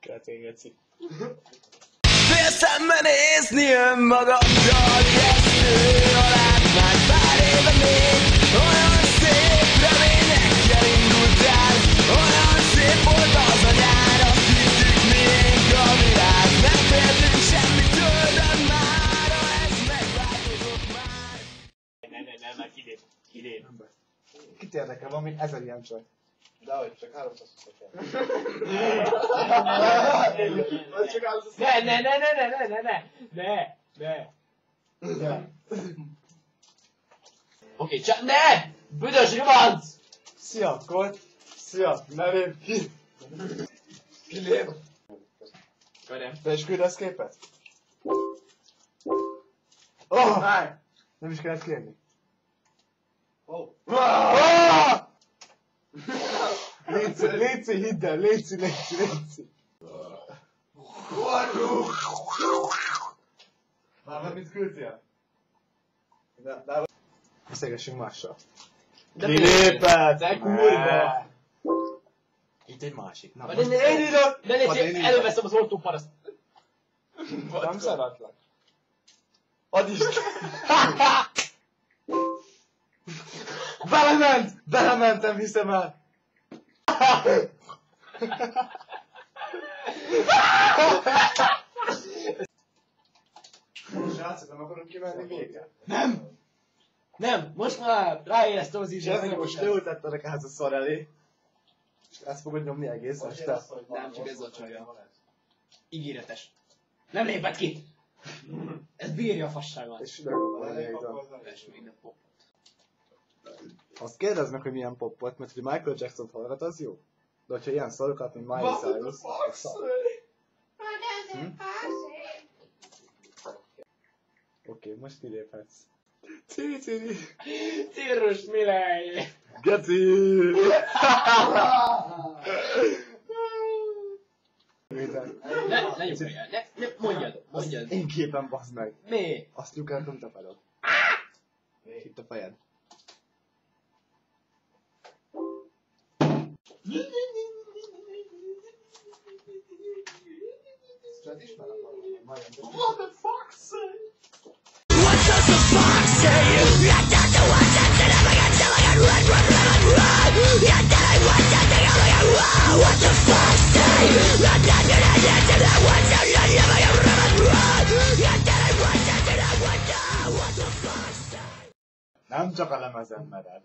Kretén-geci. Félsz szembe nézni önmagaddal, ijesztő a látvány pár éve még. Olyan szép reményekkel indultál, olyan szép volt az a nyár, azt hittük miénk a világ. Nem féltünk semmitől, de mára ez megváltozott már. Nem, kilép. Kit érdekel, van még 1000 ilyen csaj. Dehogy, csak 320 kell. Ne. Oké, csak ne! Büdös ribanc! Szia, Colt! Szia, nevém ki? Kilép! Körem. Te is küldesz képet? Oh! Nem is kellett kérni. Oh. Léci, hidd el, Léci. Már mit küldtél? Beszélgessünk mással. Kilépett! De kurva! Itt egy másik. Na, De légy, előveszem az ortóparaszt. nem szeretlek. Add is! Belementem, hiszem el! Srácok, nem akarunk kimenni végre? Nem, most már ráéreztem az ízsét. Jessica, most leültettenek ehhez a szar elé. És ezt fogod nyomni egész este. Nem, csak ez a csaja. Ígéretes. Nem lépett ki! Ez bírja a fasságot. És megmondom, És még nem pop. azt kérdezd meg, hogy milyen pop volt, mert hogy Michael Jackson hallgat, az jó. De hogyha ilyen szarokat, mint Miley Cyrus, az szar. Oké, most kiléphetsz. Ciri. Cirrus Mirej! Geci! Ne nyugodj el, ne mondjad. Én képen baszd meg. Mi? Azt nyugodtam, te felad. Itt a fejed. What the fuck, say? What does the fox say? You don't know what to do, never get to like a run. You don't know what to do, like a run. What the fox say? You don't know what to do, never get run. You don't know what to do, what the fox say? Nem csak a lemezen mered.